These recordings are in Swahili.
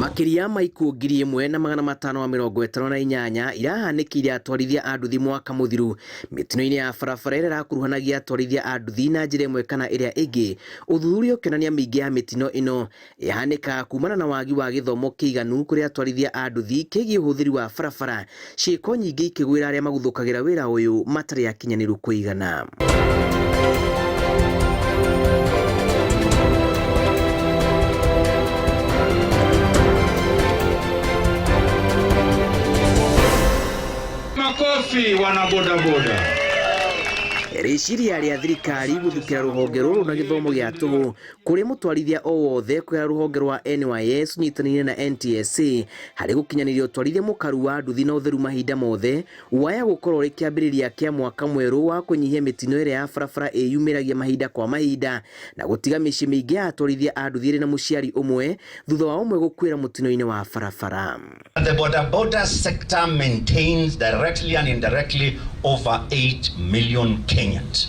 Makiria maiko ngiri imwe na magana matano wa mĩrongo ĩtano na inyanya irahanĩkire atwarithia a nduthi mwaka mũthiru mitino-inĩ ya barabara ĩrĩa ĩrakuruhanagia atwarithia a nduthi na njĩra ĩmwe kana ĩrĩa ĩngĩ. Ũthuthuria ũkĩonania mĩingĩ ya mitino ĩno yahanĩka kumana na wagi wa gĩthomo kĩiganu kũrĩ atwarithia a nduthi kĩgiĩ ũhũthĩri wa barabara, ciĩko nyingĩ ikĩgwĩra arĩa maguthũkagĩra wĩra ũyũ matarĩ akinyanĩru kũigana. Makofi wana boda boda. Rĩciria rĩa thirikari gũthukĩra rũhonge rũrũ na gĩthomo gĩa tũhũ kũrĩ mũtwarithia o wothe kwĩra rũhonge rwa NYS ũnyitanĩire na NTSA harĩ gũkinyanĩria ũtwarithia mũkaru wa nduthi na ũtheru mahinda mothe waya gũkorwo rĩ kĩambĩrĩria kĩa mwaka mwerũ wa kũnyihia mĩtino ĩrĩa ya barabara ĩyumĩragia mahinda kwa mahinda na gũtiga mĩciĩ mĩingĩ ya atwarithia a nduthi ĩrĩ na mũciari ũmwe thutha wa ũmwe gũkuĩra mũtino-inĩ wa barabara. The border sector maintains directly and indirectly over 8 million Kenyans.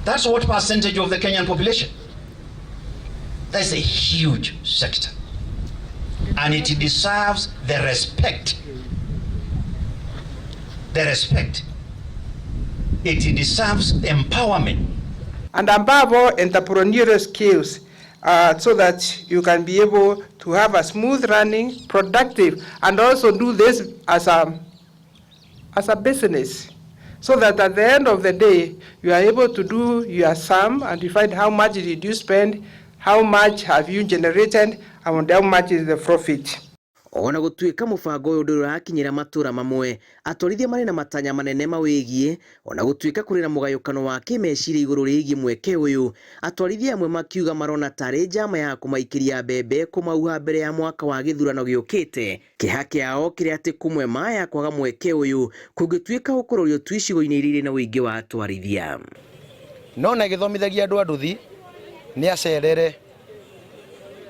That's what percentage of the Kenyan population? That's a huge sector. And it deserves the respect. It deserves empowerment. And above all, entrepreneurial skills so that you can be able to have a smooth running, productive, and also do this as a business. So that at the end of the day, you are able to do your sum and you find how much did you spend, how much have you generated, and how much is the profit. Ona gũtuĩka mũbango ũyũ ndũrakinyĩra matũra mamwe, atwarithia marĩ na matanya manene mawĩgiĩ, ona gũtuĩka kũrĩ na mũgayũkano wa kĩmeciria igũrũ rĩgiĩ mweke ũyũ, atwarithia amwe makiuga marona tarĩ njama ya kũmaikĩria mbembe kũmauha mbere ya mwaka wa gĩthurano gĩũkĩte. Kĩha kĩao kĩrĩ atĩ kũmwe maya kwaga mweke ũyũ kũngĩtuĩka gũkũrũrio tu icigo-inĩ irĩ na ũingĩ wa atwarithia. No na gĩthomithagia andũ a nduthi nĩ acerere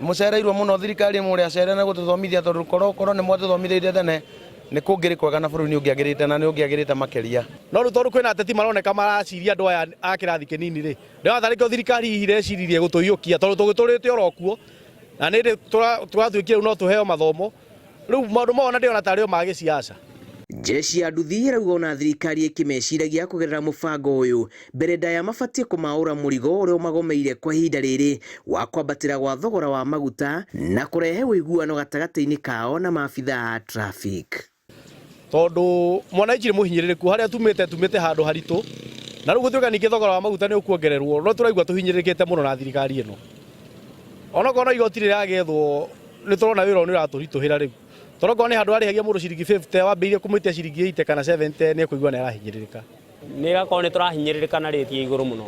mucereirwo muno thirikari muri acere na gututhomithia tondu korwo ni mwatuthomithirie tene ni kungiri kwega na bururi ni ungiagirite na ni ungiagirite makeria. No ru tondu kwina ateti maroneka maraciria andu aya a kirathi kinini ri ndatharikio thirikari hihi reciririe gutuyukia tondu tugiturite orokuo na ni turathuikia no tuheo mathomo riu maundu mona ndiona tario ma giciaca. Jeshi ya nduthi ĩrauga ona thirikari ĩkĩmeciragia kũgerera mũbango ũyũ mbere ndaya mabatie kũmaũra mũrigo ũrĩa ũmagomeire kwa ihinda rĩrĩ wa kwambatĩra gwa thogora wa maguta na kũrehe ũiguano gatagatĩ-inĩ kao na maabitha a traffic. Tondu mwananchi nĩ mũhinyĩrĩrĩku harĩa tumĩte handũ haritũ na rĩu gũtuĩka ningĩ thogora wa maguta nĩ ũkuongererwo no tũraigua tũhinyĩrĩrĩkĩte mũno na thirikari ĩno. Ona korwo igoti rĩragethwo nĩ tũrona wĩra ũyũ nĩ ũratũritũhĩra rĩu. Toroko ni handu arihagia mũndũ ciringi 50 wambĩrĩirie kũmũitia ciringi 80 kana 70 nĩ kũigua nĩ arahinyĩrĩrĩka. Nĩ gakorwo nĩ tũrahinyĩrĩrĩka na rĩti igũrũ mũno.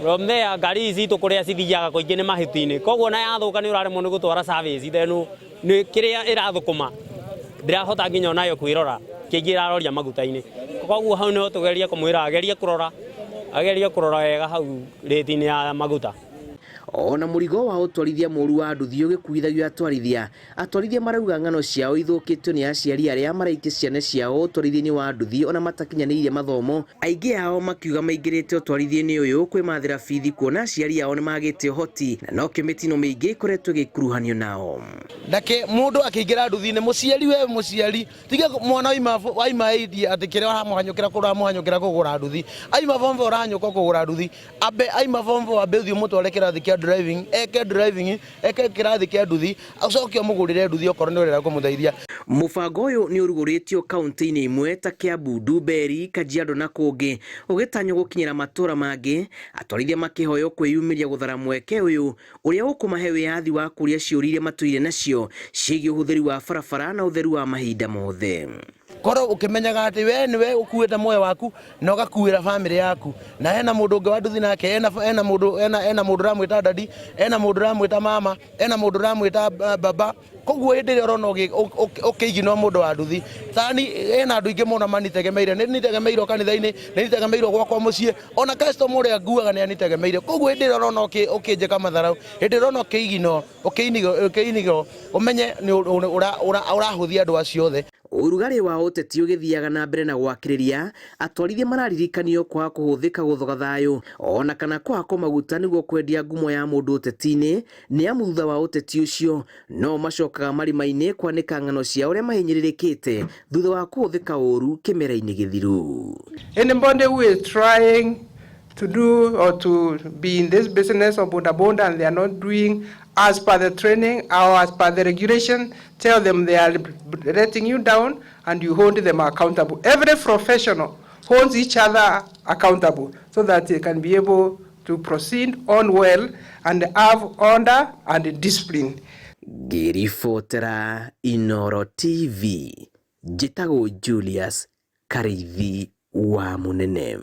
Romea ngari ici kũrĩa cithiaga kũingĩ nĩ mahĩti-inĩ. Koguo na yathũka nĩ ũraremwo nĩ gũtwara service thenu nĩ kĩrĩa ĩrathũkũma. Ndirahota nginya onayo kwĩrora kĩngĩ ĩraroria maguta-inĩ. Koguo hau nĩho tũgeria kũmwĩra agerie kũrora wega hau rĩti-inĩ ya maguta. Ona mũrigo wa ũtwarithia mũru wa nduthi ũgĩkuithagio atwarithia marauga ng'ano ciao ithũkĩtio nĩ aciari arĩa maraikia ciana ciao ũtwarithia-inĩ wa nduthi ona matakinyanĩirie mathomo. Aingĩ ao makiuga maingĩrĩte ũtwarithia-inĩ ũyũ kwĩmathĩra bithi kuona aciari ao nĩ magĩte ũhoti na no kĩo mĩtino mĩingĩ ĩkoretwo ĩgĩkuruhanio nao. Ndake mũndũ akĩingĩra nduthi-inĩ mũciari tiga mwana waima ĩndie atĩ kĩrĩa ũramuhanyũkĩra kũgũra nduthi aima bombo ũrahanyũka kũgũra nduthi ambe aima bombo ambe ũthiĩ mũtware kĩrathi kĩa driving eke kirathi kia nduthi acokio mugurire nduthi okorwo nĩ ũrenda kũmũteithia. Mũbango ũyũ nĩ ũrugũrĩtio kaunti-inĩ imwe ta Kiambu, Nduberi, Kajiado na kũngĩ ũgĩtanywo gũkinyĩra matũra mangĩ, atwarithia makĩhoywo kwĩyumĩria gũthara mweke ũyũ ũrĩa ũkũmahe wĩyathi wa kũria ciũria iria matũire nacio ciĩgiĩ ũhũthĩri wa barabara na ũtheru wa mahinda mothe. Korwo ũkĩmenyaga atĩ we nĩwe ũkuĩte muoyo waku na ũgakuĩra bamĩrĩ yaku na hena mũndũ ũngĩ wa nduthi nake hena mũndũ ũramwĩta dadi, hena mũndũ ũramwĩta mama, hena mũndũ ũramwĩta baba. Koguo hĩndĩ ĩrĩa ũrona ũkĩiginwo mũndũ wa nduthi tani hena andũ ingĩ mũno manitegemeire nĩ nitegemeirwo kanitha-inĩ nĩ nitegemeirwo gwakwa mũciĩ ona customer ũrĩa nguaga nĩ anitegemeire. Koguo hĩndĩ ĩrĩa ũrona ũkĩnjĩka matharau hĩndĩ ĩrĩa ũrona ũkĩinigwo ũmenye ũrahũthia andũ acio othe. Urugari wa ũteti ũgĩthiaga na mbere na gwakĩrĩria, atwarithia mararirikanio kwa kũhũthĩka gũthoga thayũ ona kana kwako maguta nĩguo kwendia ngumo ya mũndũ ũteti-inĩ, nĩ amu thutha wa ũteti ũcio no macokaga marima-inĩ kwanĩka ng'ano cia ũrĩa mahinyĩrĩrĩkĩte thutha wa kũhũthĩka ũru kĩmera-inĩ gĩthiru. Anybody who is trying to do or to be in this business of boda and they are not doing as per the training or as per the regulation, tell them they are letting you down and you hold them accountable. Every professional holds each other accountable so that they can be able to proceed on well and have order and discipline. Ngĩribotera Inooro TV, njĩtagwo Julius Karithi wa Munene.